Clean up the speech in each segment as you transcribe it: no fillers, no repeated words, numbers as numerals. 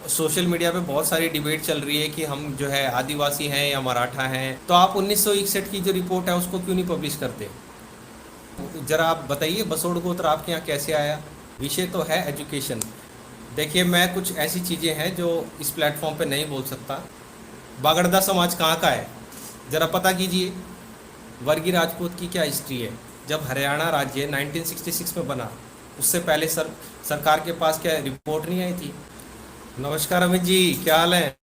Social media पे बहुत सारी डिबेट चल रही है कि हम जो है आदिवासी हैं या मराठा हैं, तो आप 1961 की जो रिपोर्ट है उसको क्यों नहीं पब्लिश करते? ज़रा आप बताइए, बसोड़ गोत्र आपके यहाँ कैसे आया? विषय तो है एजुकेशन। देखिए, मैं कुछ ऐसी चीज़ें हैं जो इस प्लेटफॉर्म पे नहीं बोल सकता। बागड़दा समाज कहाँ का है, ज़रा पता कीजिए। वर्गीय राजपूत की क्या हिस्ट्री है? जब हरियाणा राज्य 1966 में बना, उससे पहले सरकार के पास क्या रिपोर्ट नहीं आई थी? नमस्कार अमित जी, क्या हाल है?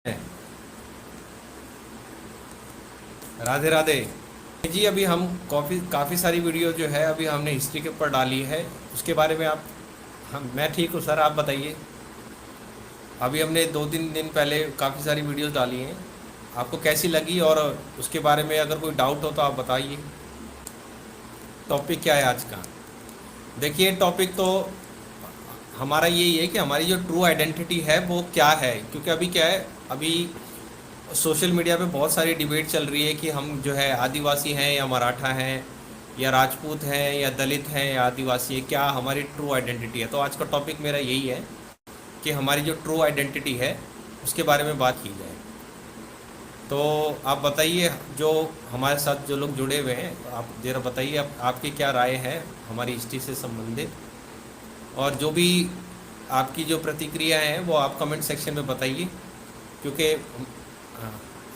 राधे राधे जी। अभी हम काफ़ी सारी वीडियो जो है अभी हमने हिस्ट्री के ऊपर डाली है, उसके बारे में आप मैं ठीक हूँ सर, आप बताइए। अभी हमने 2-3 दिन पहले काफ़ी सारी वीडियोस डाली हैं, आपको कैसी लगी? और उसके बारे में अगर कोई डाउट हो तो आप बताइए। टॉपिक क्या है आज का? देखिए, टॉपिक तो हमारा यही है कि हमारी जो ट्रू आइडेंटिटी है वो क्या है, क्योंकि अभी क्या है, अभी सोशल मीडिया पे बहुत सारी डिबेट चल रही है कि हम जो है आदिवासी हैं या मराठा हैं या राजपूत हैं या दलित हैं या आदिवासी है, क्या हमारी ट्रू आइडेंटिटी है? तो आज का टॉपिक मेरा यही है कि हमारी जो ट्रू आइडेंटिटी है उसके बारे में बात की जाए। तो आप बताइए, जो हमारे साथ जो लोग जुड़े हुए हैं, आप ज़रा बताइए आपकी क्या राय है हमारी हिस्ट्री से संबंधित। और जो भी आपकी जो प्रतिक्रिया हैं वो आप कमेंट सेक्शन में बताइए, क्योंकि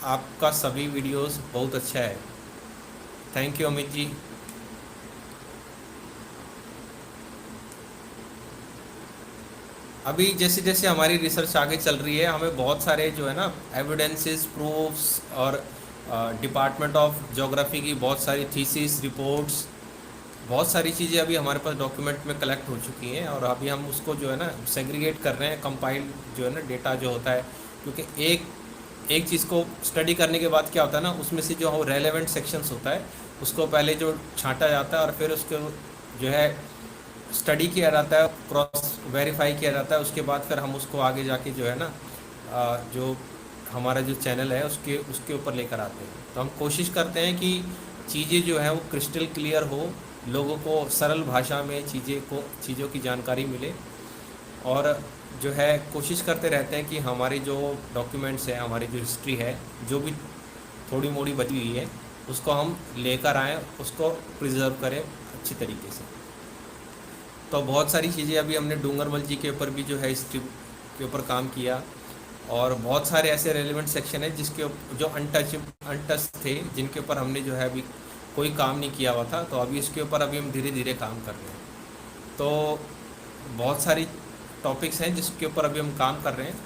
आपका सभी वीडियोस बहुत अच्छा है। Thank you Amit ji. अभी जैसे जैसे हमारी रिसर्च आगे चल रही है, हमें बहुत सारे जो है ना एविडेंसेस, प्रूफ्स और डिपार्टमेंट ऑफ ज्योग्राफी की बहुत सारी थीसिस, रिपोर्ट्स, बहुत सारी चीज़ें अभी हमारे पास डॉक्यूमेंट में कलेक्ट हो चुकी हैं, और अभी हम उसको जो है ना सेग्रीगेट कर रहे हैं, कंपाइल जो है ना डेटा जो होता है। क्योंकि एक एक चीज़ को स्टडी करने के बाद क्या होता है ना, उसमें से जो रेलेवेंट सेक्शंस होता है उसको पहले जो छांटा जाता है और फिर उसको जो है स्टडी किया जाता है, क्रॉस वेरीफाई किया जाता है। उसके बाद फिर हम उसको आगे जाके जो है ना जो हमारा जो चैनल है उसके उसके ऊपर लेकर आते हैं। तो हम कोशिश करते हैं कि चीज़ें जो है वो क्रिस्टल क्लियर हो, लोगों को सरल भाषा में चीज़ों की जानकारी मिले। और जो है कोशिश करते रहते हैं कि हमारी जो डॉक्यूमेंट्स हैं, हमारी जो हिस्ट्री है, जो भी थोड़ी मोड़ी बची हुई है उसको हम लेकर आएँ, उसको प्रिजर्व करें अच्छी तरीके से। तो बहुत सारी चीज़ें अभी हमने डूंगरमल जी के ऊपर भी जो है हिस्ट्री के ऊपर काम किया, और बहुत सारे ऐसे रेलिवेंट सेक्शन है जो अनटच थे, जिनके ऊपर हमने जो है अभी कोई काम नहीं किया हुआ था। तो अभी इसके ऊपर अभी हम धीरे धीरे काम कर रहे हैं। तो बहुत सारी टॉपिक्स हैं जिसके ऊपर अभी हम काम कर रहे हैं।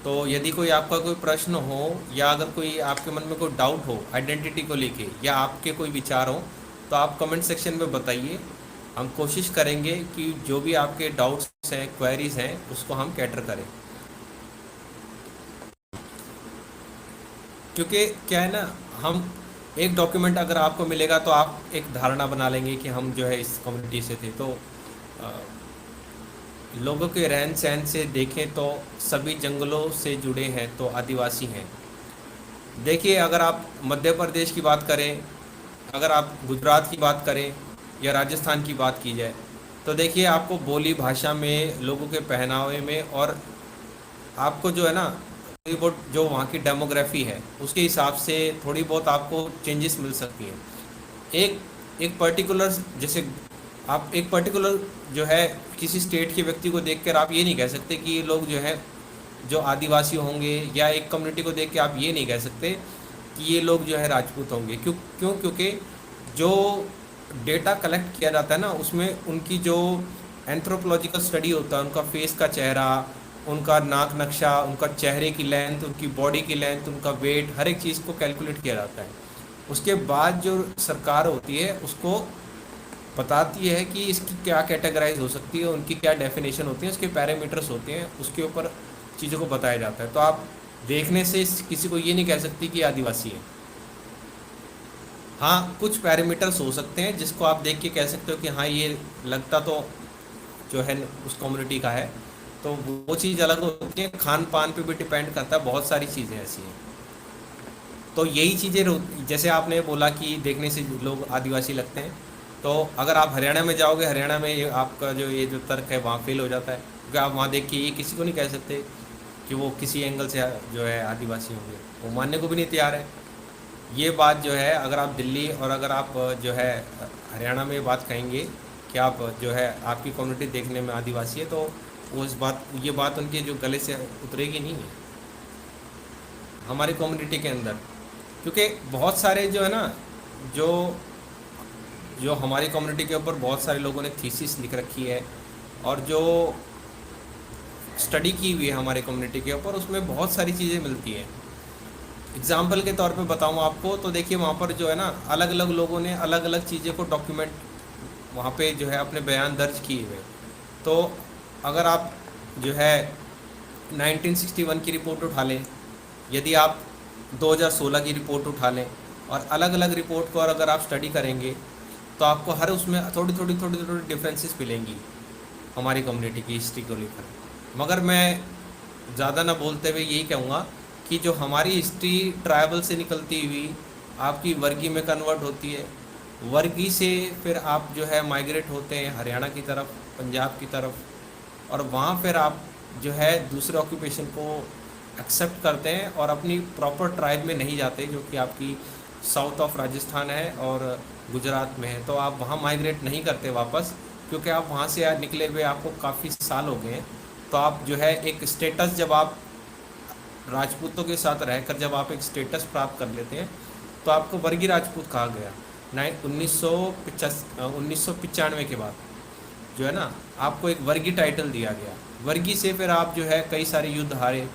तो यदि कोई आपका कोई प्रश्न हो, या अगर कोई आपके मन में कोई डाउट हो आइडेंटिटी को लेके, या आपके कोई विचार हो, तो आप कमेंट सेक्शन में बताइए। हम कोशिश करेंगे कि जो भी आपके डाउट्स हैं, क्वेरीज हैं, उसको हम कैटर करें। क्योंकि क्या है ना, हम एक डॉक्यूमेंट अगर आपको मिलेगा तो आप एक धारणा बना लेंगे कि हम जो है इस कम्युनिटी से थे। तो अ, लोगों के रहन सहन से देखें तो सभी जंगलों से जुड़े हैं तो आदिवासी हैं। देखिए, अगर आप मध्य प्रदेश की बात करें, अगर आप गुजरात की बात करें या राजस्थान की बात की जाए, तो देखिए आपको बोली भाषा में, लोगों के पहनावे में, और आपको जो है ना थोड़ी बहुत जो वहाँ की डेमोग्राफी है उसके हिसाब से थोड़ी बहुत आपको चेंजेस मिल सकती हैं। एक एक पर्टिकुलर, जैसे आप एक पर्टिकुलर जो है किसी स्टेट के व्यक्ति को देखकर आप ये नहीं कह सकते कि ये लोग जो है जो आदिवासी होंगे, या एक कम्युनिटी को देख के आप ये नहीं कह सकते कि ये लोग जो है राजपूत होंगे। क्योंकि जो डेटा कलेक्ट किया जाता है ना, उसमें उनकी जो एंथ्रोपोलॉजिकल स्टडी होता है, उनका फेस का चेहरा, उनका नाक नक्शा, उनका चेहरे की लेंथ, उनकी बॉडी की लेंथ, उनका वेट, हर एक चीज़ को कैलकुलेट किया जाता है। उसके बाद जो सरकार होती है उसको बताती है कि इसकी क्या कैटेगराइज हो सकती है, उनकी क्या डेफिनेशन होती है, उसके पैरामीटर्स होते हैं, उसके ऊपर चीज़ों को बताया जाता है। तो आप देखने से किसी को ये नहीं कह सकती कि आदिवासी है। हाँ, कुछ पैरामीटर्स हो सकते हैं जिसको आप देख के कह सकते हो कि हाँ, ये लगता तो जो है उस कम्युनिटी का है। तो वो चीज़ अलग होती है। खान पान पे भी डिपेंड करता है, बहुत सारी चीज़ें ऐसी हैं। तो यही चीज़ें, जैसे आपने बोला कि देखने से लोग आदिवासी लगते हैं, तो अगर आप हरियाणा में जाओगे, हरियाणा में आपका जो ये जो तर्क है वहाँ फेल हो जाता है। क्योंकि आप वहाँ देख के ये किसी को नहीं कह सकते कि वो किसी एंगल से जो है आदिवासी होंगे, वो मानने को भी नहीं तैयार है। ये बात जो है, अगर आप दिल्ली और अगर आप जो है हरियाणा में ये बात कहेंगे कि आप जो है आपकी कम्युनिटी देखने में आदिवासी है, तो वो इस बात ये बात उनके जो गले से उतरेगी नहीं है हमारी कम्युनिटी के अंदर। क्योंकि बहुत सारे जो है ना, जो जो हमारी कम्युनिटी के ऊपर बहुत सारे लोगों ने थीसिस लिख रखी है, और जो स्टडी की हुई है हमारे कम्युनिटी के ऊपर, उसमें बहुत सारी चीज़ें मिलती हैं। एग्जाम्पल के तौर पे बताऊँ आपको, तो देखिए वहाँ पर जो है ना, अलग अलग लोगों ने अलग अलग चीज़ें को डॉक्यूमेंट वहाँ पे जो है अपने बयान दर्ज किए हुए। तो अगर आप जो है 1961 की रिपोर्ट उठा लें, यदि आप 2016 की रिपोर्ट उठा लें, और अलग अलग रिपोर्ट को और अगर आप स्टडी करेंगे, तो आपको हर उसमें थोड़ी थोड़ी डिफरेंसेस मिलेंगी हमारी कम्युनिटी की हिस्ट्री को लेकर। मगर मैं ज़्यादा ना बोलते हुए यही कहूँगा कि जो हमारी हिस्ट्री ट्राइबल से निकलती हुई आपकी वर्गी में कन्वर्ट होती है, वर्गी से फिर आप जो है माइग्रेट होते हैं हरियाणा की तरफ, पंजाब की तरफ, और वहाँ फिर आप जो है दूसरे ऑक्यूपेशन को एक्सेप्ट करते हैं और अपनी प्रॉपर ट्राइब में नहीं जाते, जो कि आपकी साउथ ऑफ राजस्थान है और गुजरात में है। तो आप वहाँ माइग्रेट नहीं करते वापस, क्योंकि आप वहाँ से निकले हुए आपको काफ़ी साल हो गए हैं। तो आप जो है एक स्टेटस, जब आप राजपूतों के साथ रहकर जब आप एक स्टेटस प्राप्त कर लेते हैं, तो आपको वर्गीय राजपूत कहा गया। 1995 के बाद जो है ना, आपको एक वर्गीय टाइटल दिया गया। वर्गीय से फिर आप जो है कई सारे युद्ध हारे,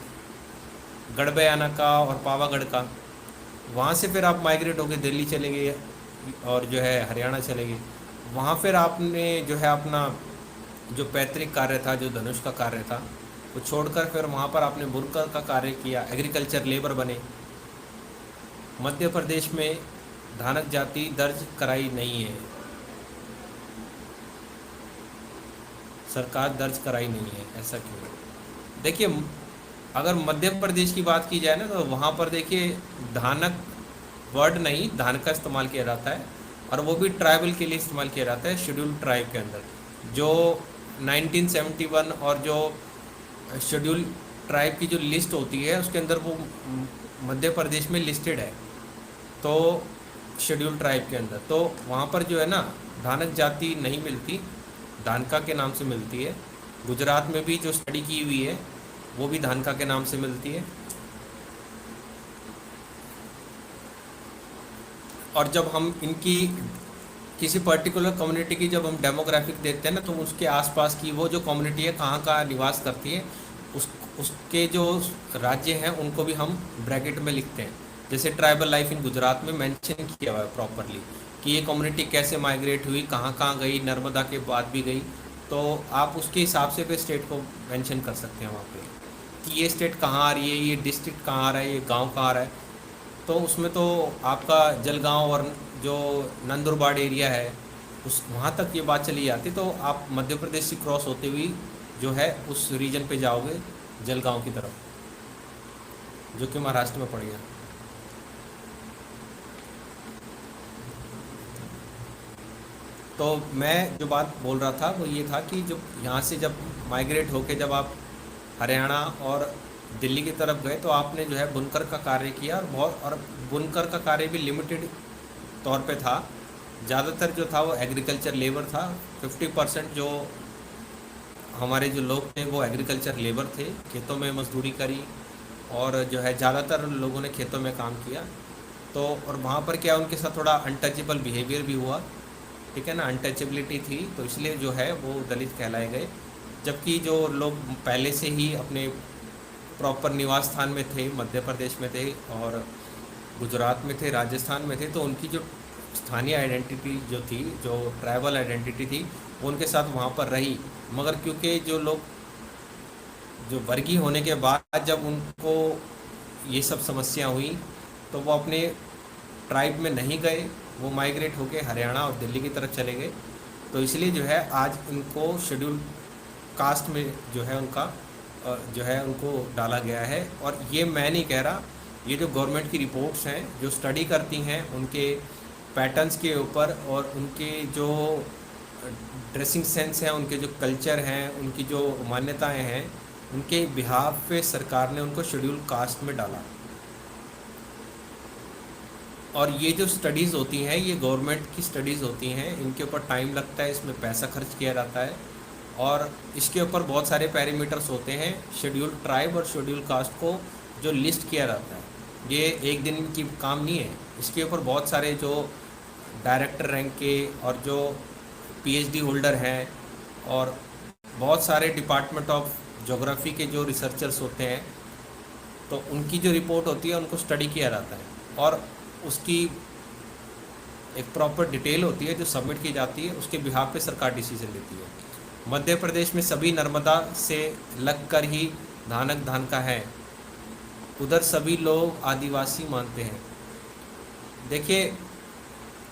गढ़बयाना का और पावागढ़ का। वहाँ से फिर आप माइग्रेट होकर दिल्ली चले गए और जो है हरियाणा चले गए। वहाँ फिर आपने जो है अपना जो पैतृक कार्य था, जो धनुष का कार्य था, वो छोड़कर फिर वहाँ पर आपने बुनकर का कार्य किया, एग्रीकल्चर लेबर बने। मध्य प्रदेश में धानक जाति दर्ज कराई नहीं है, सरकार दर्ज कराई नहीं है, ऐसा क्यों? देखिए, अगर मध्य प्रदेश की बात की जाए ना, तो वहाँ पर देखिए धानक वर्ड नहीं, धान का इस्तेमाल किया जाता है, और वो भी ट्राइबल के लिए इस्तेमाल किया जाता है, शेड्यूल ट्राइब के अंदर। जो 1971 और जो शेड्यूल ट्राइब की जो लिस्ट होती है, उसके अंदर वो मध्य प्रदेश में लिस्टेड है, तो शेड्यूल ट्राइब के अंदर। तो वहाँ पर जो है ना, धानक जाति नहीं मिलती, धानका के नाम से मिलती है। गुजरात में भी जो स्टडी की हुई है, वो भी धानका के नाम से मिलती है। और जब हम इनकी किसी पर्टिकुलर कम्युनिटी की जब हम डेमोग्राफिक देखते हैं ना, तो उसके आसपास की वो जो कम्युनिटी है कहाँ कहाँ निवास करती है, उसके जो राज्य हैं उनको भी हम ब्रैकेट में लिखते हैं। जैसे ट्राइबल लाइफ इन गुजरात में मेंशन किया हुआ है प्रॉपरली कि ये कम्युनिटी कैसे माइग्रेट हुई, कहाँ कहाँ गई, नर्मदा के बाद भी गई। तो आप उसके हिसाब से फिर स्टेट को मेंशन कर सकते हैं वहाँ पे कि ये स्टेट कहाँ आ रही है, ये डिस्ट्रिक्ट कहाँ आ रहा है, ये गांव कहाँ आ रहा है। तो उसमें तो आपका जलगांव और जो नंदुरबाड़ एरिया है, उस वहाँ तक ये बात चली जाती। तो आप मध्य प्रदेश से क्रॉस होते हुए जो है उस रीजन पे जाओगे, जलगांव की तरफ, जो कि महाराष्ट्र में पड़ गया। तो मैं जो बात बोल रहा था वो ये था कि जो यहाँ से जब माइग्रेट होके जब आप हरियाणा और दिल्ली की तरफ गए, तो आपने जो है बुनकर का कार्य किया, और बुनकर का कार्य भी लिमिटेड तौर पे था। ज़्यादातर जो था वो एग्रीकल्चर लेबर था। 50% जो हमारे जो लोग थे वो एग्रीकल्चर लेबर थे, खेतों में मजदूरी करी, और जो है ज़्यादातर लोगों ने खेतों में काम किया। तो और वहाँ पर क्या, उनके साथ थोड़ा अनटचेबल बिहेवियर भी हुआ, ठीक है ना, अनटचेबिलिटी थी, तो इसलिए जो है वो दलित कहलाए गए। जबकि जो लोग पहले से ही अपने प्रॉपर निवास स्थान में थे, मध्य प्रदेश में थे और गुजरात में थे, राजस्थान में थे, तो उनकी जो स्थानीय आइडेंटिटी जो थी, जो ट्राइबल आइडेंटिटी थी, वो उनके साथ वहाँ पर रही। मगर क्योंकि जो लोग जो वर्गीय होने के बाद जब उनको ये सब समस्या हुई, तो वो अपने ट्राइब में नहीं गए, वो माइग्रेट होके हरियाणा और दिल्ली की तरफ चले गए। तो इसलिए जो है आज इनको शेड्यूल कास्ट में जो है उनका जो है उनको डाला गया है। और ये मैं नहीं कह रहा, ये जो गवर्नमेंट की रिपोर्ट्स हैं जो स्टडी करती हैं उनके पैटर्न्स के ऊपर और उनके जो ड्रेसिंग सेंस है, उनके जो कल्चर हैं, उनकी जो मान्यताएं हैं, उनके बिहाफ पे सरकार ने उनको शेड्यूल कास्ट में डाला। और ये जो स्टडीज़ होती हैं ये गवर्नमेंट की स्टडीज़ होती हैं, इनके ऊपर टाइम लगता है, इसमें पैसा खर्च किया जाता है और इसके ऊपर बहुत सारे पैरामीटर्स होते हैं। शेड्यूल ट्राइब और शेड्यूल कास्ट को जो लिस्ट किया जाता है, ये एक दिन की काम नहीं है। इसके ऊपर बहुत सारे जो डायरेक्टर रैंक के और जो पीएचडी होल्डर हैं और बहुत सारे डिपार्टमेंट ऑफ ज्योग्राफी के जो रिसर्चर्स होते हैं, तो उनकी जो रिपोर्ट होती है उनको स्टडी किया जाता है और उसकी एक प्रॉपर डिटेल होती है जो सबमिट की जाती है, उसके बिहाफ पे सरकार डिसीजन लेती है। मध्य प्रदेश में सभी नर्मदा से लगकर ही धानक धान का है, उधर सभी लोग आदिवासी मानते हैं। देखिए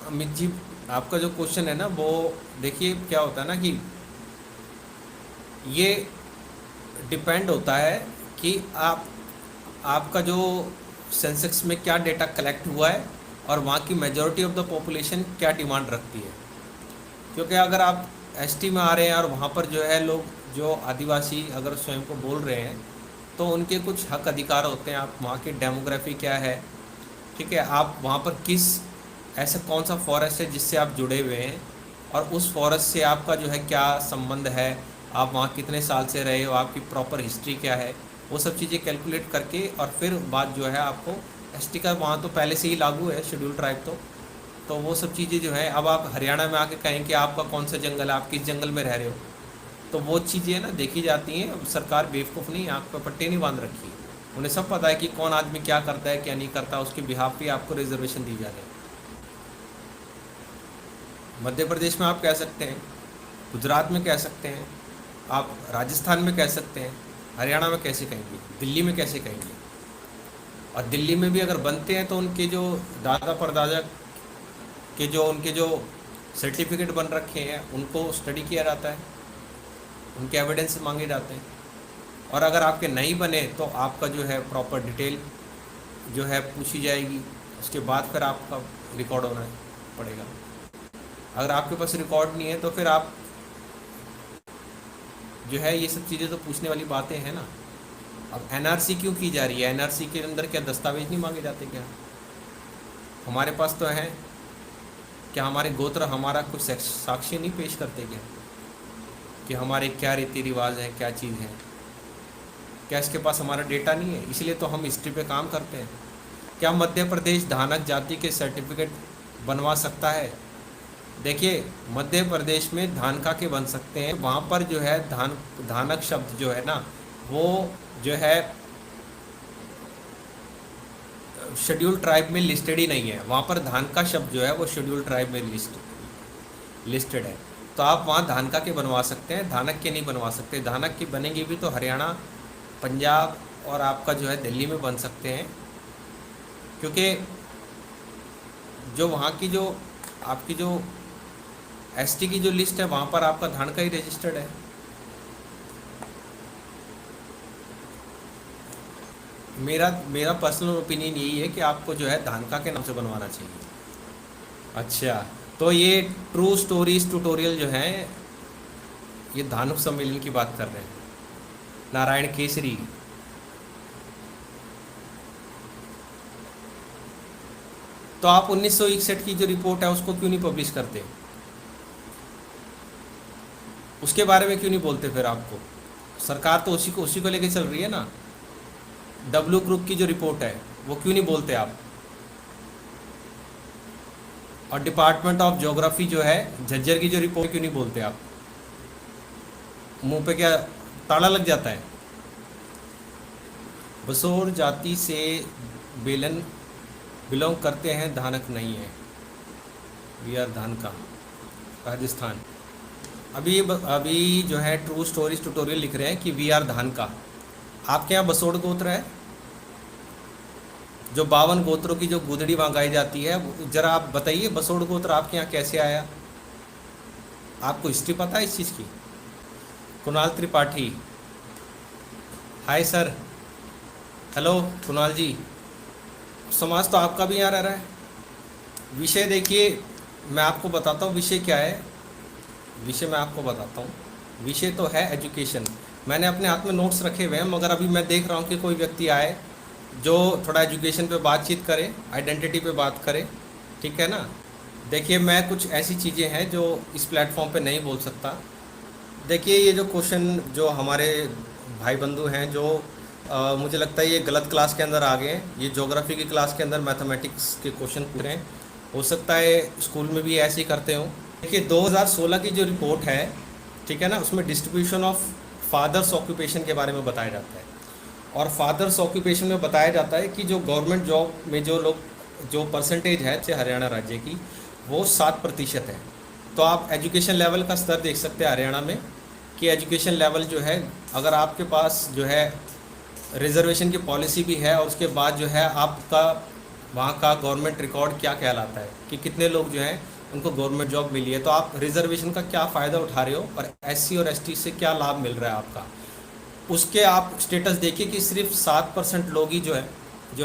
अमित जी, आपका जो क्वेश्चन है ना, वो देखिए क्या होता है ना कि ये डिपेंड होता है कि आपका जो सेंसेक्स में क्या डेटा कलेक्ट हुआ है और वहाँ की मेजॉरिटी ऑफ द पॉपुलेशन क्या डिमांड रखती है। क्योंकि अगर आप एसटी में आ रहे हैं और वहाँ पर जो है लोग जो आदिवासी अगर स्वयं को बोल रहे हैं तो उनके कुछ हक अधिकार होते हैं। आप वहाँ की डेमोग्राफी क्या है, ठीक है, आप वहाँ पर किस ऐसा कौन सा फॉरेस्ट है जिससे आप जुड़े हुए हैं और उस फॉरेस्ट से आपका जो है क्या संबंध है, आप वहाँ कितने साल से रहे हो, आपकी प्रॉपर हिस्ट्री क्या है, वो सब चीज़ें कैलकुलेट करके और फिर बाद जो है आपको एसटी का वहाँ तो पहले से ही लागू है शेड्यूल ट्राइब, तो वो सब चीज़ें जो है, अब आप हरियाणा में आके कहें कि आपका कौन सा जंगल है, आप किस जंगल में रह रहे हो, तो वो चीज़ें ना देखी जाती हैं। सरकार बेवकूफ़ नहीं, आँख पर पट्टी नहीं बांध रखी, उन्हें सब पता है कि कौन आदमी क्या करता है क्या नहीं करता, उसके बिहाफ पे आपको रिजर्वेशन दी जा रही है। मध्य प्रदेश में आप कह सकते हैं, गुजरात में कह सकते हैं, आप राजस्थान में कह सकते हैं, हरियाणा में कैसे कहेंगे, दिल्ली में कैसे कहेंगे। और दिल्ली में भी अगर बनते हैं तो उनके जो दादा परदादा के जो उनके जो सर्टिफिकेट बन रखे हैं उनको स्टडी किया जाता है, उनके एविडेंस मांगे जाते हैं। और अगर आपके नहीं बने तो आपका जो है प्रॉपर डिटेल जो है पूछी जाएगी, उसके बाद फिर आपका रिकॉर्ड होना पड़ेगा। अगर आपके पास रिकॉर्ड नहीं है तो फिर आप जो है ये सब चीज़ें तो पूछने वाली बातें हैं ना। अब एनआरसी क्यों की जा रही है, एनआरसी के अंदर क्या दस्तावेज नहीं मांगे जाते क्या? हमारे पास तो है, क्या हमारे गोत्र हमारा कुछ साक्ष्य नहीं पेश करते क्या कि हमारे क्या रीति रिवाज हैं, क्या चीज़ है? क्या इसके पास हमारा डेटा नहीं है? इसलिए तो हम हिस्ट्री पे काम करते हैं। क्या मध्य प्रदेश धानक जाति के सर्टिफिकेट बनवा सकता है? देखिए मध्य प्रदेश में धानका के बन सकते हैं, वहाँ पर जो है धानक शब्द जो है ना वो जो है शेड्यूल ट्राइब में लिस्टेड ही नहीं है। वहाँ पर धानका शब्द जो है वो शेड्यूल ट्राइब में लिस्टेड है, तो आप वहाँ धानका के बनवा सकते हैं, धानक के नहीं बनवा सकते। धानक की बनेंगी भी तो हरियाणा, पंजाब और आपका जो है दिल्ली में बन सकते हैं, क्योंकि जो वहाँ की जो आपकी जो एसटी की जो लिस्ट है वहाँ पर आपका धानका ही रजिस्टर्ड है। मेरा पर्सनल ओपिनियन यही है कि आपको जो है धानका के नाम से बनवाना चाहिए। अच्छा, तो ये ट्रू स्टोरीज ट्यूटोरियल जो है ये धानुक सम्मेलन की बात कर रहे हैं, नारायण केसरी। तो आप 1961 की जो रिपोर्ट है उसको क्यों नहीं पब्लिश करते, उसके बारे में क्यों नहीं बोलते? फिर आपको सरकार तो उसी को लेके चल रही है ना। डब्ल्यू ग्रुप की जो रिपोर्ट है वो क्यों नहीं बोलते आप? और डिपार्टमेंट ऑफ ज्योग्राफी जो है झज्जर की जो रिपोर्ट क्यों नहीं बोलते आप? मुंह पे क्या ताला लग जाता है? बसोर जाति से बिलोंग करते हैं, धानक नहीं है, वी आर धानका, राजस्थान। अभी जो है ट्रू स्टोरीज ट्यूटोरियल लिख रहे हैं कि वी आर धानका। आपके यहाँ बसोड़ गोत्र है, जो 52 गोत्रों की जो गुदड़ी वहाँ गाई जाती है, जरा आप बताइए बसोड़ गोत्र आपके यहाँ कैसे आया? आपको हिस्ट्री पता है इस चीज़ की? Kunal Tripathi, hi sir, hello Kunal ji. समाज तो आपका भी यहाँ रह रहा है। विषय देखिए, मैं आपको बताता हूँ विषय क्या है। विषय मैं आपको बताता हूँ। विषय तो है एजुकेशन। मैंने अपने हाथ में नोट्स रखे हुए हैं, मगर अभी मैं देख रहा हूँ कि कोई व्यक्ति आए जो थोड़ा एजुकेशन पे बातचीत करे, आइडेंटिटी पे बात करे। ठीक है ना। देखिए, मैं कुछ ऐसी चीज़ें हैं जो इस प्लेटफॉर्म पे नहीं बोल सकता। देखिए, ये जो क्वेश्चन जो हमारे भाई बंधु हैं, जो मुझे लगता है ये गलत क्लास के अंदर आ गए हैं। ये ज्योग्राफी की क्लास के अंदर मैथमेटिक्स के क्वेश्चन पूछ रहे हैं। हो सकता है स्कूल में भी ऐसे ही करते हों। देखिए, 2016 की जो रिपोर्ट है, ठीक है ना, उसमें डिस्ट्रीब्यूशन ऑफ फादर्स ऑक्यूपेशन के बारे में बताया जाता है। और फादर्स ऑक्यूपेशन में बताया जाता है कि जो गवर्नमेंट जॉब में जो लोग, जो परसेंटेज है जैसे हरियाणा राज्य की, वो 7% है। तो आप एजुकेशन लेवल का स्तर देख सकते हैं हरियाणा में, कि एजुकेशन लेवल जो है, अगर आपके पास जो है रिजर्वेशन की पॉलिसी भी है, और उसके बाद जो है आपका वहाँ का गवर्नमेंट रिकॉर्ड क्या कहलाता है कि कितने लोग जो हैं उनको गवर्नमेंट जॉब मिली है, तो आप रिजर्वेशन का क्या फ़ायदा उठा रहे हो और एससी और एसटी से क्या लाभ मिल रहा है आपका, उसके आप स्टेटस देखिए कि सिर्फ 7% लोग ही जो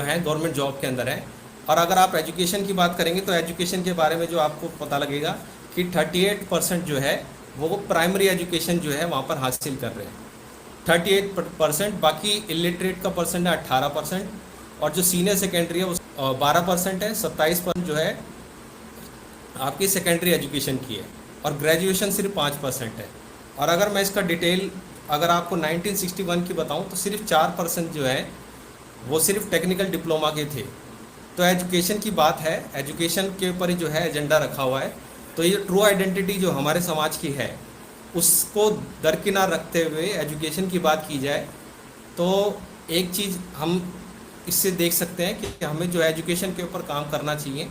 है गवर्नमेंट जॉब के अंदर हैं। और अगर आप एजुकेशन की बात करेंगे तो एजुकेशन के बारे में जो आपको पता लगेगा कि 38% जो है वो प्राइमरी एजुकेशन जो है वहाँ पर हासिल कर रहे हैं, 38%। बाकी इलिटरेट का परसेंट है 18%, और जो सीनियर सेकेंडरी है वो 12% है। 27% जो है आपकी सेकेंडरी एजुकेशन की है, और ग्रेजुएशन सिर्फ 5% है। और अगर मैं इसका डिटेल अगर आपको 1961 की बताऊं तो सिर्फ 4% जो है वो सिर्फ टेक्निकल डिप्लोमा के थे। तो एजुकेशन की बात है, एजुकेशन के ऊपर ही जो है एजेंडा रखा हुआ है। तो ये ट्रू आइडेंटिटी जो हमारे समाज की है उसको दरकिनार रखते हुए एजुकेशन की बात की जाए, तो एक चीज़ हम इससे देख सकते हैं कि हमें जो एजुकेशन के ऊपर काम करना चाहिए,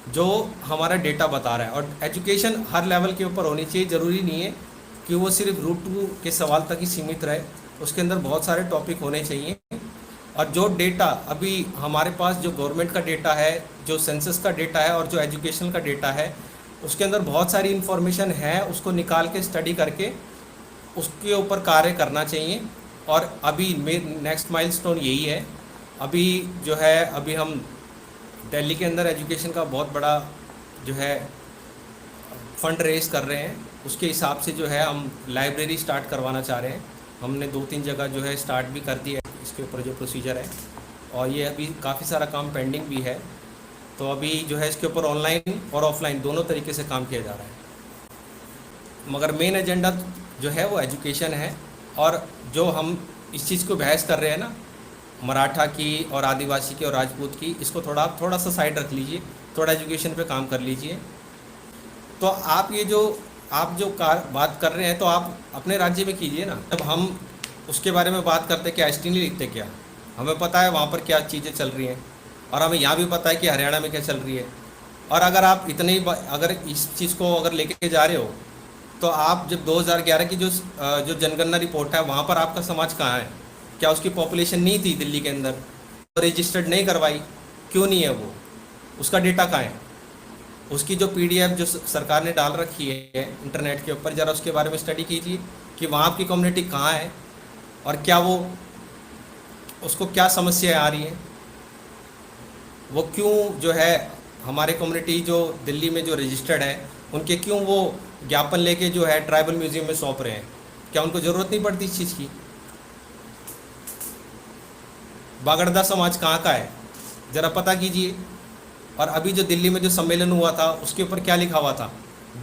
जो हमारा डेटा बता रहा है। और एजुकेशन हर लेवल के ऊपर होनी चाहिए, ज़रूरी नहीं है कि वो सिर्फ रूट टू के सवाल तक ही सीमित रहे, उसके अंदर बहुत सारे टॉपिक होने चाहिए। और जो डेटा अभी हमारे पास जो गवर्नमेंट का डेटा है, जो सेंसस का डेटा है और जो एजुकेशन का डेटा है, उसके अंदर बहुत सारी इन्फॉर्मेशन है, उसको निकाल के स्टडी करके उसके ऊपर कार्य करना चाहिए। और अभी नेक्स्ट माइलस्टोन यही है। अभी जो है, अभी हम दिल्ली के अंदर एजुकेशन का बहुत बड़ा जो है फंड रेज कर रहे हैं। उसके हिसाब से जो है हम लाइब्रेरी स्टार्ट करवाना चाह रहे हैं। हमने 2-3 जगह जो है स्टार्ट भी कर दिया है इसके ऊपर जो प्रोसीजर है, और ये अभी काफ़ी सारा काम पेंडिंग भी है। तो अभी जो है इसके ऊपर ऑनलाइन और ऑफलाइन दोनों तरीके से काम किया जा रहा है, मगर मेन एजेंडा जो है वो एजुकेशन है। और जो हम इस चीज़ को बहस कर रहे हैं ना, मराठा की और आदिवासी की और राजपूत की, इसको थोड़ा सा साइड रख लीजिए, थोड़ा एजुकेशन पे काम कर लीजिए। तो आप ये जो बात कर रहे हैं तो आप अपने राज्य में कीजिए ना। जब हम उसके बारे में बात करते क्या एसटी नहीं लिखते क्या? हमें पता है वहाँ पर क्या चीज़ें चल रही हैं, और हमें यहाँ भी पता है कि हरियाणा में क्या चल रही है। और अगर आप इतने ही अगर इस चीज़ को अगर लेके जा रहे हो, तो आप जब 2011 की जो जनगणना रिपोर्ट है, वहाँ पर आपका समाज कहाँ है? क्या उसकी पॉपुलेशन नहीं थी दिल्ली के अंदर? तो रजिस्टर्ड नहीं करवाई, क्यों नहीं है वो? उसका डेटा कहाँ है? उसकी जो पीडीएफ जो सरकार ने डाल रखी है इंटरनेट के ऊपर, ज़रा उसके बारे में स्टडी कीजिए कि वहाँ आपकी कम्युनिटी कहाँ है और क्या वो, उसको क्या समस्याएं आ रही हैं, वो क्यों जो है हमारे कम्युनिटी जो दिल्ली में जो रजिस्टर्ड है उनके क्यों वो ज्ञापन लेके जो है ट्राइबल म्यूजियम में सौंप रहे हैं? क्या उनको ज़रूरत नहीं पड़ती इस चीज़ की? बागड़दा समाज कहाँ का है, ज़रा पता कीजिए। और अभी जो दिल्ली में जो सम्मेलन हुआ था उसके ऊपर क्या लिखा हुआ था?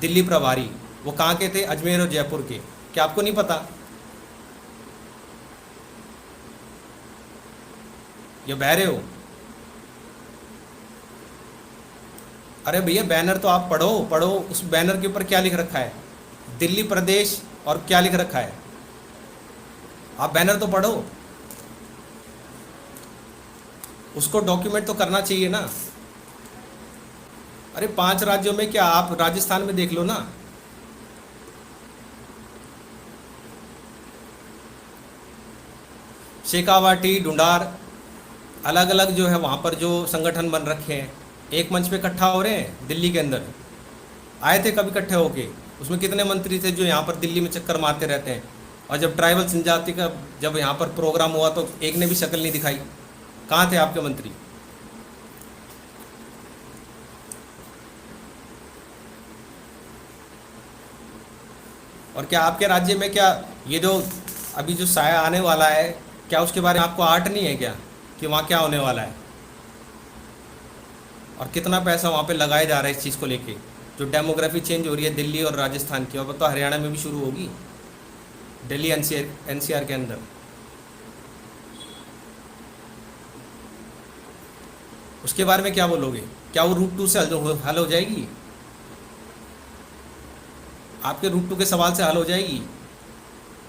दिल्ली प्रभारी, वो कहाँ के थे? अजमेर और जयपुर के। क्या आपको नहीं पता? ये बह रहे हो? अरे भैया, बैनर तो आप पढ़ो पढ़ो, उस बैनर के ऊपर क्या लिख रखा है? दिल्ली प्रदेश, और क्या लिख रखा है? आप बैनर तो पढ़ो, उसको डॉक्यूमेंट तो करना चाहिए ना। अरे 5 राज्यों में क्या, आप राजस्थान में देख लो ना। शेखावाटी, ढूंढार, अलग अलग जो है वहाँ पर जो संगठन बन रखे हैं, एक मंच पे इकट्ठा हो रहे हैं दिल्ली के अंदर। आए थे कभी इकट्ठे होके? उसमें कितने मंत्री थे जो यहाँ पर दिल्ली में चक्कर मारते रहते हैं? और जब ट्राइबल जनजाति का जब यहाँ पर प्रोग्राम हुआ तो एक ने भी शक्ल नहीं दिखाई। कहाँ थे आपके मंत्री? और क्या आपके राज्य में क्या ये जो अभी जो साया आने वाला है, क्या उसके बारे में आपको आर्ट नहीं है क्या, कि वहाँ क्या होने वाला है और कितना पैसा वहाँ पे लगाया जा रहा है इस चीज़ को लेके। जो डेमोग्राफी चेंज हो रही है दिल्ली और राजस्थान की, और तो हरियाणा में भी शुरू होगी, दिल्ली एनसीआर के अंदर। उसके बारे में क्या बोलोगे? क्या वो रूट 2 से हल हो जाएगी? आपके रूट 2 के सवाल से हल हो जाएगी?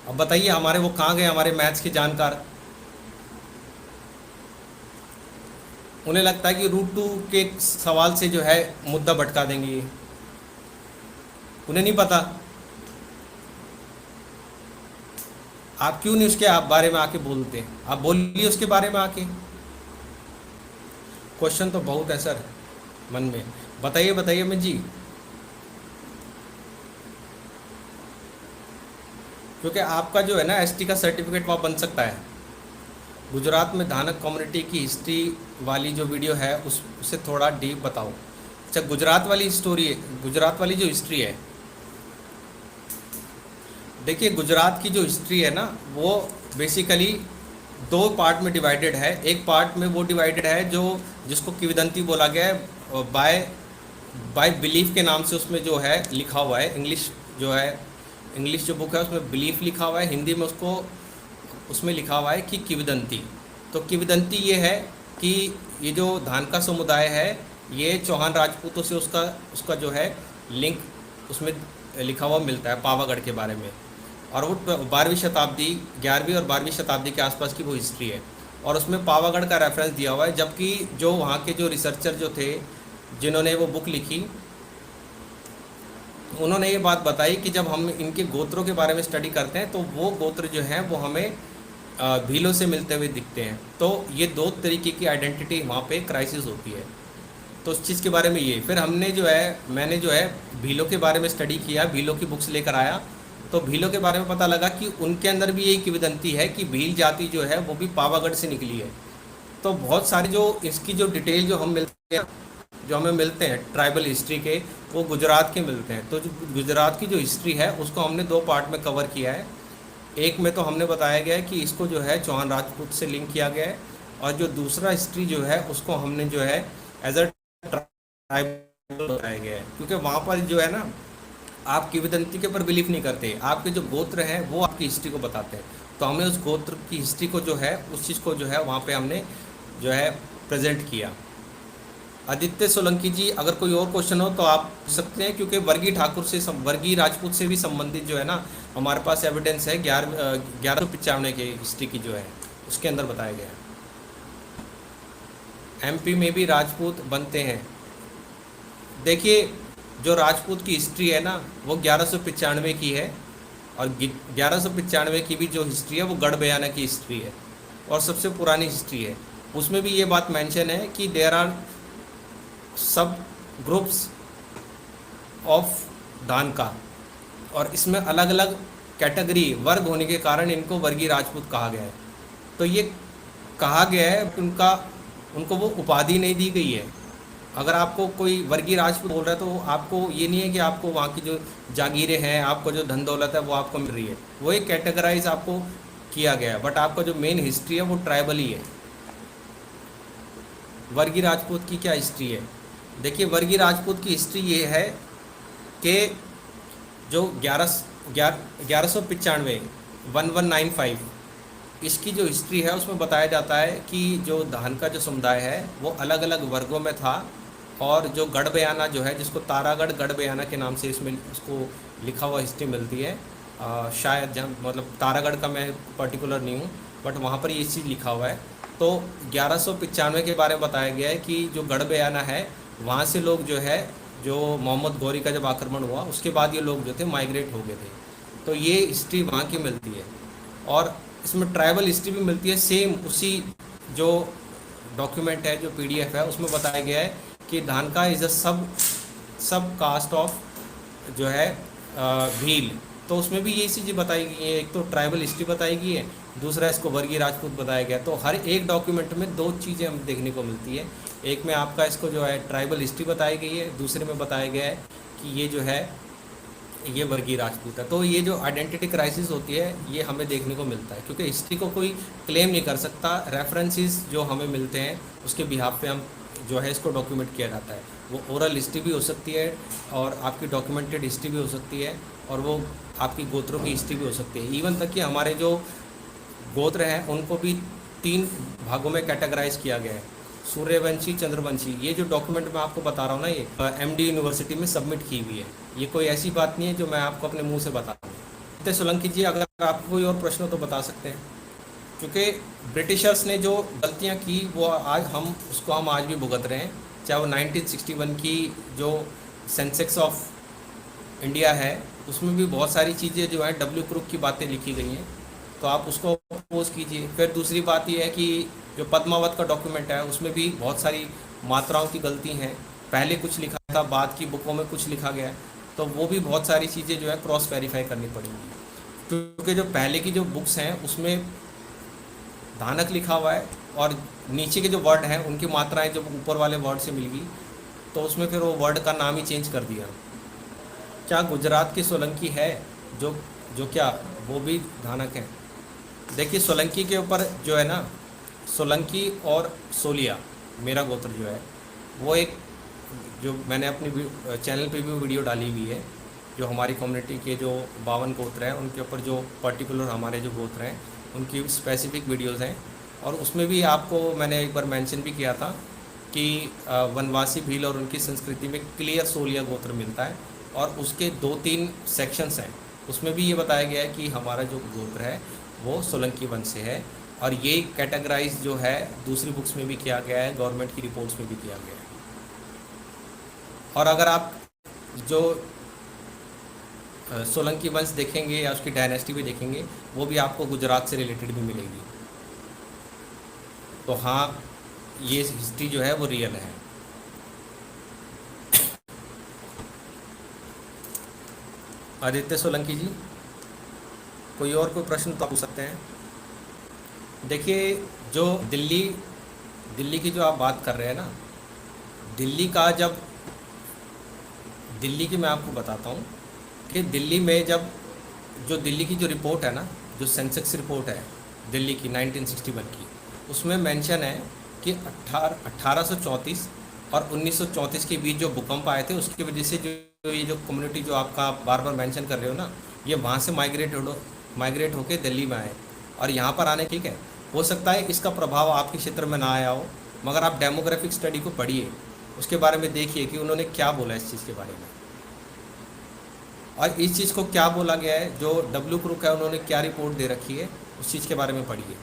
अब बताइए हमारे वो कहाँ गए, हमारे मैथ्स के जानकार? उन्हें लगता है कि रूट 2 के सवाल से जो है मुद्दा भटका देंगे ये। उन्हें नहीं पता। आप क्यों नहीं उसके आप बारे में आके बोलते? आप बोलिए उसके बारे में आके। क्वेश्चन तो बहुत है सर मन में। बताइए बताइए अमित जी। क्योंकि आपका जो है ना एसटी का सर्टिफिकेट वहाँ बन सकता है। गुजरात में धानक कम्युनिटी की हिस्ट्री वाली जो वीडियो है उसे थोड़ा डीप बताओ। अच्छा, गुजरात वाली स्टोरी है, गुजरात वाली जो हिस्ट्री है, देखिए गुजरात की जो हिस्ट्री है ना वो बेसिकली दो पार्ट में डिवाइडेड है। एक पार्ट में वो डिवाइडेड है जो जिसको किवदंती बोला गया है, बाय बाय बिलीफ के नाम से उसमें जो है लिखा हुआ है। इंग्लिश जो है, इंग्लिश जो बुक है उसमें बिलीफ लिखा हुआ है, हिंदी में उसको उसमें लिखा हुआ है कि किवदंती। तो किवदंती ये है कि ये जो धान का समुदाय है ये चौहान राजपूतों से उसका उसका जो है लिंक उसमें लिखा हुआ मिलता है पावागढ़ के बारे में। और वो 12वीं शताब्दी, 11वीं और 12वीं शताब्दी के आसपास की वो हिस्ट्री है, और उसमें पावागढ़ का रेफरेंस दिया हुआ है। जबकि जो वहाँ के जो रिसर्चर जो थे जिन्होंने वो बुक लिखी, उन्होंने ये बात बताई कि जब हम इनके गोत्रों के बारे में स्टडी करते हैं तो वो गोत्र जो हैं वो हमें भीलों से मिलते हुए दिखते हैं। तो ये दो तरीके की आइडेंटिटी वहाँ पे क्राइसिस होती है। तो उस चीज़ के बारे में ये फिर हमने जो है, मैंने जो है भीलों के बारे में स्टडी किया, भीलों की बुक्स लेकर आया। तो भीलों के बारे में पता लगा कि उनके अंदर भी यही किंवदंती है कि भील जाति जो है वो भी पावागढ़ से निकली है। तो बहुत सारी जो इसकी जो डिटेल जो हम मिलते हैं, जो हमें मिलते हैं ट्राइबल हिस्ट्री के, वो गुजरात के मिलते हैं। तो जो गुजरात की जो हिस्ट्री है उसको हमने दो पार्ट में कवर किया है। एक में तो हमने बताया गया है कि इसको जो है चौहान राजपूत से लिंक किया गया है, और जो दूसरा हिस्ट्री जो है उसको हमने जो है एज अ ट्राइबल बताया गया है। क्योंकि वहाँ पर जो है ना आप किंवदंती के ऊपर बिलीव नहीं करते, आपके जो गोत्र हैं वो आपकी हिस्ट्री को बताते हैं। तो हमें उस गोत्र की हिस्ट्री को जो है उस चीज़ को जो है वहाँ पे हमने जो है प्रेजेंट किया। आदित्य सोलंकी जी, अगर कोई और क्वेश्चन हो तो आप पूछ सकते हैं, क्योंकि वर्गीय ठाकुर से वर्गीय राजपूत से भी संबंधित जो है ना हमारे पास एविडेंस है 1195 के हिस्ट्री की जो है उसके अंदर बताया गया है। एमपी में भी राजपूत बनते हैं। देखिए जो राजपूत की हिस्ट्री है ना वो 1195 की है, और 1195 की भी जो हिस्ट्री है वो गढ़ बयाना की हिस्ट्री है और सबसे पुरानी हिस्ट्री है। उसमें भी ये बात मेंशन है कि देयर आर सब ग्रुप्स ऑफ धान का, और इसमें अलग अलग कैटेगरी वर्ग होने के कारण इनको वर्गीय राजपूत कहा गया है। तो ये कहा गया है, उनका उनको वो उपाधि नहीं दी गई है। अगर आपको कोई वर्गीय राजपूत बोल रहा है तो आपको ये नहीं है कि आपको वहाँ की जो जागीरें हैं, आपको जो धन दौलत है वो आपको मिल रही है, वो एक कैटेगराइज आपको किया गया है। बट आपका जो मेन हिस्ट्री है वो ट्राइबल ही है। वर्गीय राजपूत की क्या हिस्ट्री है? देखिए वर्गीय राजपूत की हिस्ट्री ये है कि जो 1195 1195 इसकी जो हिस्ट्री है उसमें बताया जाता है कि जो धान का जो समुदाय है वो अलग अलग वर्गों में था, और जो गढ़ बयाना जो है जिसको तारागढ़ गढ़ बयाना के नाम से इसमें उसको लिखा हुआ हिस्ट्री मिलती है। शायद जहाँ मतलब तारागढ़ का मैं पर्टिकुलर नहीं हूँ, बट वहाँ पर ये चीज़ लिखा हुआ है। तो 1195 के बारे में बताया गया है कि जो गढ़ बयाना है वहाँ से लोग जो है, जो मोहम्मद गौरी का जब आक्रमण हुआ उसके बाद ये लोग जो थे माइग्रेट हो गए थे। तो ये हिस्ट्री वहाँ की मिलती है, और इसमें ट्राइबल हिस्ट्री भी मिलती है। सेम उसी जो डॉक्यूमेंट है, जो पीडीएफ है, उसमें बताया गया है कि धान का इज़ अ सब कास्ट ऑफ जो है भील। तो उसमें भी यही चीज़ें बताई गई है। एक तो ट्राइबल हिस्ट्री बताई गई है, दूसरा इसको वर्गीय राजपूत बताया गया। तो हर एक डॉक्यूमेंट में दो चीज़ें हमें देखने को मिलती है। एक में आपका इसको जो है ट्राइबल हिस्ट्री बताई गई है, दूसरे में बताया गया है कि ये जो है ये वर्गीय राजपूत है। तो ये जो आइडेंटिटी क्राइसिस होती है ये हमें देखने को मिलता है, क्योंकि हिस्ट्री को कोई क्लेम नहीं कर सकता। रेफरेंसेस जो हमें मिलते हैं उसके बिहाफ पे हम जो है इसको डॉक्यूमेंट किया जाता है। वो ओरल हिस्ट्री भी हो सकती है और आपकी डॉक्यूमेंटेड हिस्ट्री भी हो सकती है, और वो आपकी गोत्रों की हिस्ट्री भी हो सकती है। इवन तक कि हमारे जो गोत्र हैं उनको भी 3 भागों में कैटेगराइज किया गया है, सूर्यवंशी, चंद्रवंशी। ये जो डॉक्यूमेंट मैं आपको बता रहा हूँ ना, ये एमडी यूनिवर्सिटी में सबमिट की हुई है। ये कोई ऐसी बात नहीं है जो मैं आपको अपने मुंह से बता रहा हूँ। तो सोलंकी जी, अगर आपको कोई और प्रश्न हो तो बता सकते हैं, क्योंकि ब्रिटिशर्स ने जो गलतियाँ की वो हम आज भी भुगत रहे हैं। चाहे वो 1961 की जो सेंसेक्स ऑफ इंडिया है उसमें भी बहुत सारी चीज़ें जो है डब्ल्यू क्रुक की बातें लिखी गई हैं, तो आप उसको अपोज कीजिए। फिर दूसरी बात यह है कि जो पद्मावत का डॉक्यूमेंट है उसमें भी बहुत सारी मात्राओं की गलती हैं। पहले कुछ लिखा था, बाद की बुकों में कुछ लिखा गया है, तो वो भी बहुत सारी चीज़ें जो है क्रॉस वेरीफाई करनी पड़ेंगी, क्योंकि जो पहले की जो बुक्स हैं उसमें धानक लिखा हुआ है और नीचे के जो वर्ड हैं उनकी मात्राएं जब ऊपर वाले वर्ड से मिल गई तो उसमें फिर वो वर्ड का नाम ही चेंज कर दिया। क्या गुजरात की सोलंकी है जो जो क्या वो भी धानक है? देखिए, सोलंकी के ऊपर जो है ना, सोलंकी और सोलिया मेरा गोत्र जो है वो एक, जो मैंने अपनी चैनल पे भी वीडियो डाली हुई है, जो हमारी कम्युनिटी के जो 52 गोत्र हैं उनके ऊपर जो पर्टिकुलर हमारे जो गोत्र हैं उनकी स्पेसिफिक वीडियोस हैं। और उसमें भी आपको मैंने एक बार मेंशन भी किया था कि वनवासी भील और उनकी संस्कृति में क्लियर सोलिया गोत्र मिलता है, और उसके 2-3 सेक्शंस हैं। उसमें भी ये बताया गया है कि हमारा जो गोत्र है वो सोलंकी वंश से है, और ये कैटेगराइज जो है दूसरी बुक्स में भी किया गया है, गवर्नमेंट की रिपोर्ट्स में भी किया गया है। और अगर आप जो सोलंकी वंश देखेंगे या उसकी डायनेस्टी भी देखेंगे, वो भी आपको गुजरात से रिलेटेड भी मिलेगी। तो हाँ, ये हिस्ट्री जो है वो रियल है। आदित्य सोलंकी जी, कोई और कोई प्रश्न तो पूछ सकते हैं। देखिए, जो दिल्ली की जो आप बात कर रहे हैं ना, दिल्ली की मैं आपको बताता हूँ कि दिल्ली में जब जो दिल्ली की जो रिपोर्ट है ना, जो सेंसेक्स रिपोर्ट है दिल्ली की 1961 की, उसमें मेंशन है कि 1834 और 1934 के बीच जो भूकंप आए थे उसकी वजह से जो ये जो कम्युनिटी जो आपका बार बार मेंशन कर रहे हो ना, ये वहाँ से माइग्रेट होके दिल्ली में आए और यहाँ पर आने, ठीक है, हो सकता है इसका प्रभाव आपके क्षेत्र में ना आया हो, मगर आप डेमोग्राफिक स्टडी को पढ़िए, उसके बारे में देखिए कि उन्होंने क्या बोला इस चीज़ के बारे में, और इस चीज़ को क्या बोला गया है, जो डब्ल्यू क्रुक है उन्होंने क्या रिपोर्ट दे रखी है, उस चीज़ के बारे में पढ़िए।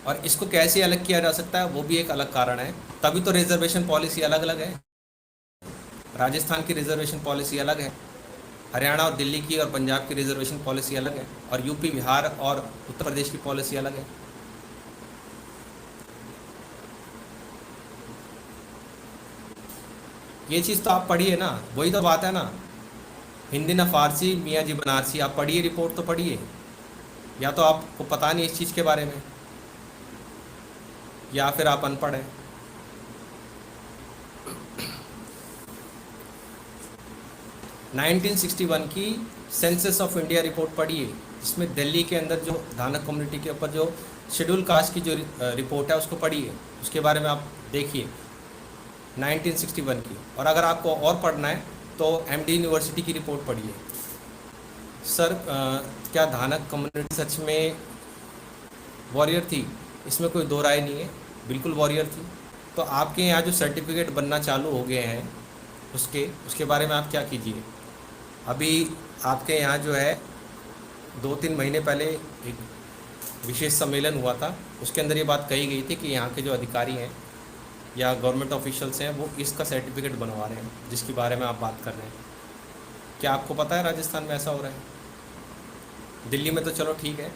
और इसको कैसे अलग किया जा सकता है वो भी एक अलग कारण है। तभी तो रिजर्वेशन पॉलिसी अलग अलग है। राजस्थान की रिजर्वेशन पॉलिसी अलग है, हरियाणा और दिल्ली की और पंजाब की रिजर्वेशन पॉलिसी अलग है, और यूपी, बिहार और उत्तर प्रदेश की पॉलिसी अलग है। ये चीज़ तो आप पढ़िए ना, वही तो बात है ना, हिंदी ना फारसी मियाँ जी बनारसी, आप पढ़िए, रिपोर्ट तो पढ़िए। या तो आपको पता नहीं इस चीज़ के बारे में, या फिर आप अनपढ़ हैं। नाइनटीन 1961 की सेंसस ऑफ इंडिया रिपोर्ट पढ़िए, जिसमें दिल्ली के अंदर जो धानक कम्युनिटी के ऊपर जो शेड्यूल कास्ट की जो रिपोर्ट है उसको पढ़िए, उसके बारे में आप देखिए 1961 की। और अगर आपको और पढ़ना है तो एमडी यूनिवर्सिटी की रिपोर्ट पढ़िए। सर, क्या धानक कम्युनिटी सच में वॉरियर थी? इसमें कोई दो राय नहीं है, बिल्कुल वॉरियर थी। तो आपके यहाँ जो सर्टिफिकेट बनना चालू हो गए हैं उसके बारे में आप क्या कीजिए। अभी आपके यहाँ जो है 2-3 महीने पहले एक विशेष सम्मेलन हुआ था, उसके अंदर ये बात कही गई थी कि यहाँ के जो अधिकारी हैं या गवर्नमेंट ऑफिशियल्स हैं वो इसका सर्टिफिकेट बनवा रहे हैं, जिसके बारे में आप बात कर रहे हैं। क्या आपको पता है राजस्थान में ऐसा हो रहा है? दिल्ली में तो चलो ठीक है,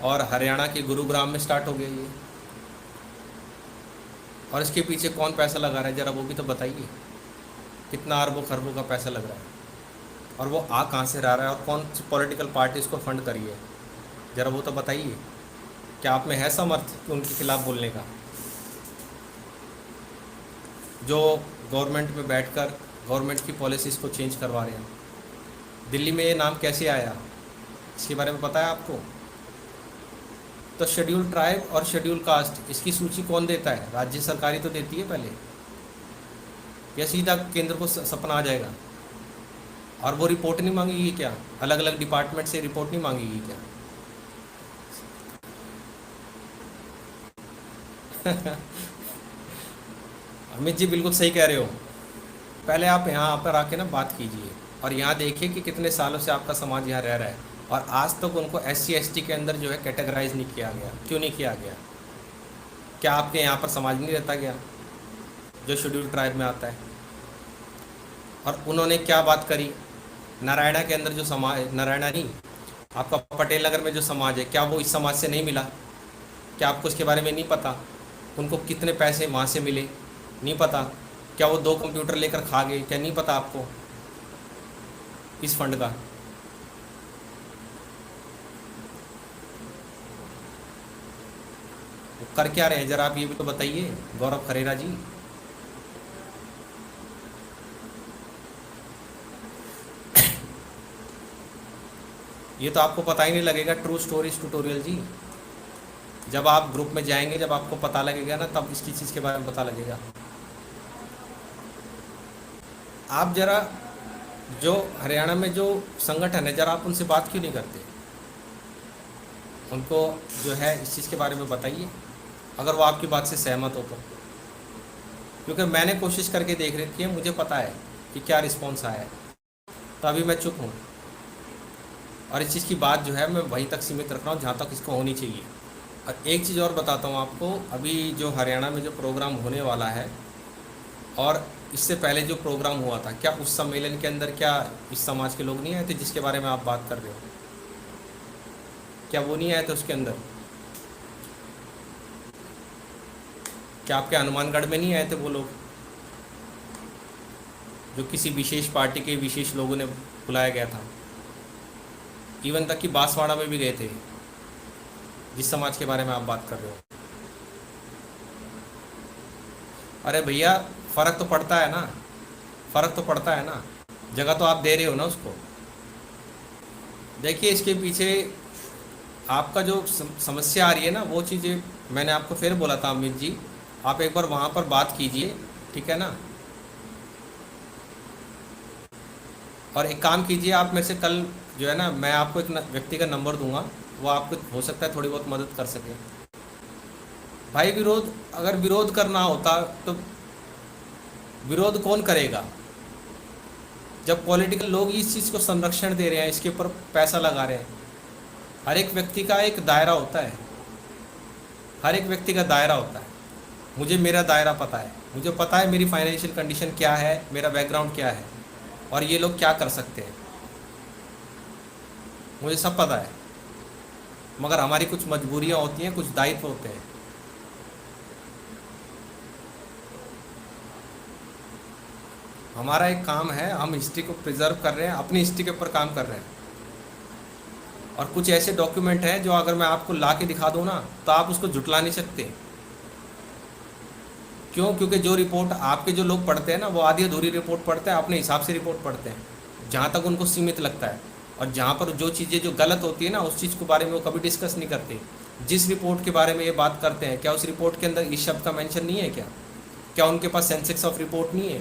और हरियाणा के गुरुग्राम में स्टार्ट हो गया ये। और इसके पीछे कौन पैसा लगा रहा है, ज़रा वो भी तो बताइए। कितना अरबों खरबों का पैसा लग रहा है, और वो आ कहाँ से रह रहा है, और कौन सी पॉलिटिकल पार्टी इसको फंड करी है, ज़रा वो तो बताइए। क्या आप में है सामर्थ्य उनके खिलाफ़ बोलने का, जो गवर्नमेंट में बैठकर गवर्नमेंट की पॉलिसीज़ को चेंज करवा रहे हैं? दिल्ली में ये नाम कैसे आया, इसके बारे में पता है आपको? तो शेड्यूल ट्राइब और शेड्यूल कास्ट, इसकी सूची कौन देता है? राज्य सरकार ही तो देती है पहले, या सीधा केंद्र को सपना आ जाएगा? और वो रिपोर्ट नहीं मांगेगी क्या? अलग अलग डिपार्टमेंट से रिपोर्ट नहीं मांगेगी क्या? अमित जी बिल्कुल सही कह रहे हो। पहले आप यहाँ पर आके ना बात कीजिए और यहाँ देखिए कि कितने सालों से आपका समाज यहाँ रह रहा है और आज तक उनको SC ST के अंदर जो है कैटेगराइज नहीं किया गया। क्यों नहीं किया गया? क्या आपके यहाँ पर समाज नहीं रहता गया जो शेड्यूल ट्राइब में आता है? और उन्होंने क्या बात करी? नारायणा के अंदर जो समाज, नारायणा नहीं, आपका पटेल नगर में जो समाज है, क्या वो इस समाज से नहीं मिला? क्या आपको इसके बारे में नहीं पता? उनको कितने पैसे वहाँ से मिले, नहीं पता? क्या वो 2 कंप्यूटर लेकर खा गए, क्या नहीं पता आपको इस फंड का? वो कर क्या रहे हैं जरा आप ये भी तो बताइए, गौरव खरेरा जी। ये तो आपको पता ही नहीं लगेगा, ट्रू स्टोरीज ट्यूटोरियल जी। जब आप ग्रुप में जाएंगे, जब आपको पता लगेगा ना, तब इसकी चीज़ के बारे में पता लगेगा। आप जरा जो हरियाणा में जो संगठन है, जरा आप उनसे बात क्यों नहीं करते? उनको जो है इस चीज़ के बारे में बताइए, अगर वो आपकी बात से सहमत हो तो। क्योंकि मैंने कोशिश करके देख रखी है, मुझे पता है कि क्या रिस्पॉन्स आया है, तो अभी मैं चुप हूँ। और इस चीज़ की बात जो है मैं वहीं तक सीमित रख रहा हूँ जहाँ तक इसको होनी चाहिए। और एक चीज़ और बताता हूँ आपको, अभी जो हरियाणा में जो प्रोग्राम होने वाला है और इससे पहले जो प्रोग्राम हुआ था, क्या उस सम्मेलन के अंदर क्या इस समाज के लोग नहीं आए थे जिसके बारे में आप बात कर रहे हो? क्या वो नहीं आए थे उसके अंदर? क्या आपके हनुमानगढ़ में नहीं आए थे वो लोग जो किसी विशेष पार्टी के विशेष लोगों ने बुलाया गया था? इवन तक कि बांसवाड़ा में भी गए थे, जिस समाज के बारे में आप बात कर रहे हो। अरे भैया, फ़र्क तो पड़ता है ना, फ़र्क तो पड़ता है ना, जगह तो आप दे रहे हो ना उसको। देखिए इसके पीछे आपका जो समस्या आ रही है ना, वो चीज़ें मैंने आपको फिर बोला था अमित जी, आप एक बार वहाँ पर बात कीजिए, ठीक है ना? और एक काम कीजिए, आप मेरे से कल जो है ना, मैं आपको एक व्यक्ति का नंबर दूंगा, वो आपको हो सकता है थोड़ी बहुत मदद कर सके। भाई विरोध, अगर विरोध करना होता तो विरोध कौन करेगा? जब पॉलिटिकल लोग इस चीज़ को संरक्षण दे रहे हैं, इसके ऊपर पैसा लगा रहे हैं। हर एक व्यक्ति का एक दायरा होता है, हर एक व्यक्ति का दायरा होता है। मुझे मेरा दायरा पता है, मुझे पता है मेरी फाइनेंशियल कंडीशन क्या है, मेरा बैकग्राउंड क्या है और ये लोग क्या कर सकते हैं, मुझे सब पता है। मगर हमारी कुछ मजबूरियां होती हैं, कुछ दायित्व होते हैं। हमारा एक काम है, हम हिस्ट्री को प्रिजर्व कर रहे हैं, अपनी हिस्ट्री के ऊपर काम कर रहे हैं। और कुछ ऐसे डॉक्यूमेंट हैं जो अगर मैं आपको ला के दिखा दूँ ना, तो आप उसको झुटला नहीं सकते। क्यों? क्योंकि जो रिपोर्ट आपके जो लोग पढ़ते हैं ना, वो आधी अधूरी रिपोर्ट पढ़ते हैं, अपने हिसाब से रिपोर्ट पढ़ते हैं, जहाँ तक उनको सीमित लगता है। और जहाँ पर जो चीज़ें जो गलत होती है ना, उस चीज़ के बारे में वो कभी डिस्कस नहीं करते। जिस रिपोर्ट के बारे में ये बात करते हैं, क्या उस रिपोर्ट के अंदर इस शब्द का मेंशन नहीं है? क्या उनके पास सेंसेक्स ऑफ रिपोर्ट नहीं है?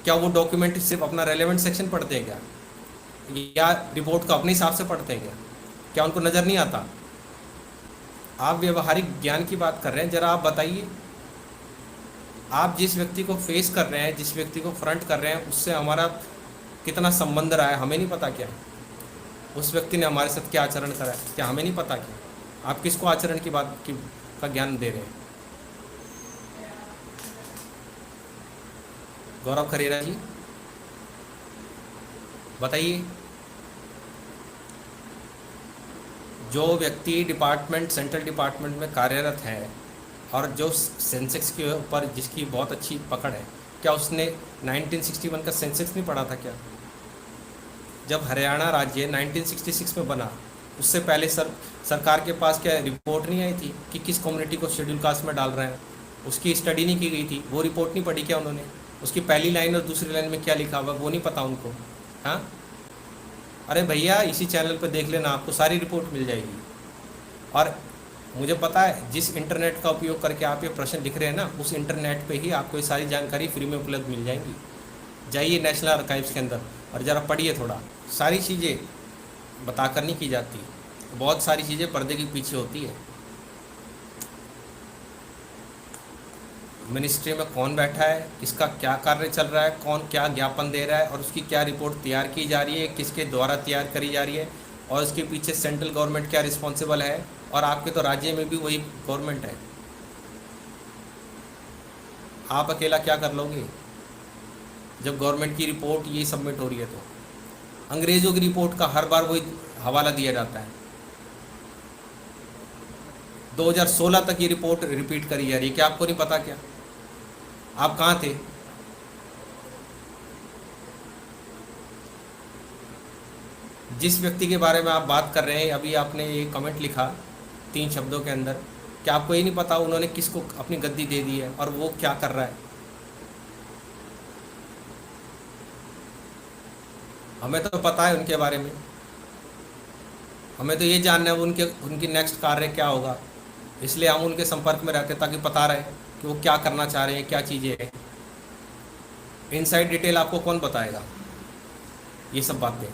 क्या वो डॉक्यूमेंट सिर्फ अपना रेलेवेंट सेक्शन पढ़ते हैं क्या, या रिपोर्ट को अपने हिसाब से पढ़ते हैं क्या उनको नज़र नहीं आता? आप व्यवहारिक ज्ञान की बात कर रहे हैं, ज़रा आप बताइए, आप जिस व्यक्ति को फेस कर रहे हैं, जिस व्यक्ति को फ्रंट कर रहे हैं, उससे हमारा कितना संबंध रहा है, हमें नहीं पता क्या? उस व्यक्ति ने हमारे साथ क्या आचरण करा है, क्या हमें नहीं पता क्या? आप किसको आचरण की बात की का ज्ञान दे रहे हैं? गौरव खरेरा जी बताइए। जो व्यक्ति डिपार्टमेंट, सेंट्रल डिपार्टमेंट में कार्यरत है और जो सेंसेक्स के ऊपर जिसकी बहुत अच्छी पकड़ है, क्या उसने 1961 का सेंसेक्स नहीं पढ़ा था क्या? जब हरियाणा राज्य 1966 में बना, उससे पहले सरकार के पास क्या रिपोर्ट नहीं आई थी कि किस कम्युनिटी को शेड्यूल कास्ट में डाल रहे हैं? उसकी स्टडी नहीं की गई थी, वो रिपोर्ट नहीं पढ़ी क्या उन्होंने? उसकी पहली लाइन और दूसरी लाइन में क्या लिखा हुआ वो नहीं पता उनको? हाँ, अरे भैया इसी चैनल पर देख लेना, आपको सारी रिपोर्ट मिल जाएगी। और मुझे पता है जिस इंटरनेट का उपयोग करके आप ये प्रश्न लिख रहे हैं ना, उस इंटरनेट पे ही आपको ये सारी जानकारी फ्री में उपलब्ध मिल जाएंगी। जाइए नेशनल आर्काइव्स के अंदर और ज़रा पढ़िए थोड़ा। सारी चीज़ें बताकर नहीं की जाती, बहुत सारी चीज़ें पर्दे के पीछे होती है। मिनिस्ट्री में कौन बैठा है, किसका क्या कार्य चल रहा है, कौन क्या ज्ञापन दे रहा है और उसकी क्या रिपोर्ट तैयार की जा रही है, किसके द्वारा तैयार करी जा रही है, और उसके पीछे सेंट्रल गवर्नमेंट क्या रिस्पॉन्सिबल है, और आपके तो राज्य में भी वही गवर्नमेंट है। आप अकेला क्या कर लोगे जब गवर्नमेंट की रिपोर्ट ये सबमिट हो रही है? तो अंग्रेज़ों की रिपोर्ट का हर बार वही हवाला दिया जाता है। 2016 तक ये रिपोर्ट रिपीट करी जा रही है, क्या आपको नहीं पता? क्या आप कहाँ थे? जिस व्यक्ति के बारे में आप बात कर रहे हैं, अभी आपने ये कमेंट लिखा 3 शब्दों के अंदर, क्या आपको ये नहीं पता उन्होंने किसको अपनी गद्दी दे दी है और वो क्या कर रहा है? हमें तो पता है उनके बारे में, हमें तो ये जानना है उनके उनकी नेक्स्ट कार्य क्या होगा, इसलिए हम उनके संपर्क में रहते हैं ताकि पता रहे कि वो क्या करना चाह रहे हैं, क्या चीज़ें हैं। इनसाइड डिटेल आपको कौन बताएगा ये सब बातें?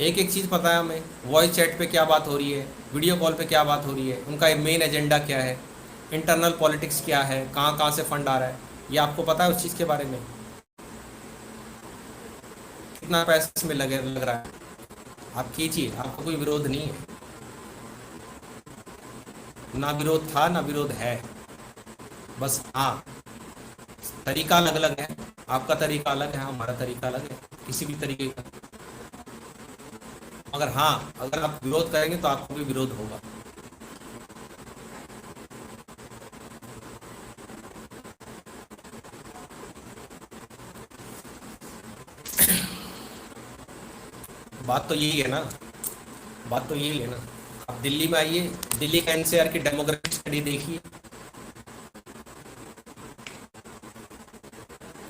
एक एक चीज़ पता है हमें, वॉइस चैट पे क्या बात हो रही है, वीडियो कॉल पे क्या बात हो रही है, उनका मेन एजेंडा क्या है, इंटरनल पॉलिटिक्स क्या है, कहाँ कहाँ से फंड आ रहा है, ये आपको पता है उस चीज़ के बारे में? कितना पैसा इसमें लग रहा है? आप कीजिए, आपको कोई विरोध नहीं है, ना विरोध था ना विरोध है। बस हाँ, तरीका अलग अलग है, आपका तरीका अलग है, हमारा तरीका अलग है, किसी भी तरीके का। मगर हाँ, अगर आप विरोध करेंगे तो आपको भी विरोध होगा। बात तो यही है ना, बात तो यही है ना। आप दिल्ली में आइए, दिल्ली का एनसीआर की डेमोग्राफिक स्टडी देखिए,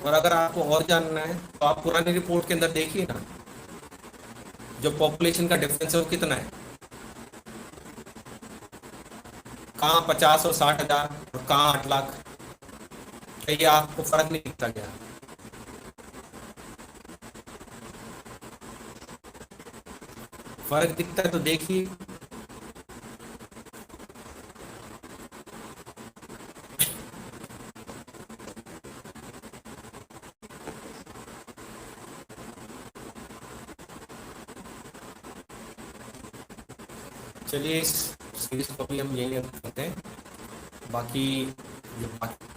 और अगर आपको और जानना है तो आप पुरानी रिपोर्ट के अंदर देखिए ना, जो पॉपुलेशन का डिफरेंस है वो कितना है, कहाँ 50 और 60 हज़ार और कहाँ 8 लाख। क्या ये आपको फर्क नहीं दिखता क्या? फर्क दिखता है तो देखिए। चलिए इस सीरीज को भी हम यही अंत करते हैं। बाकी जो बाकी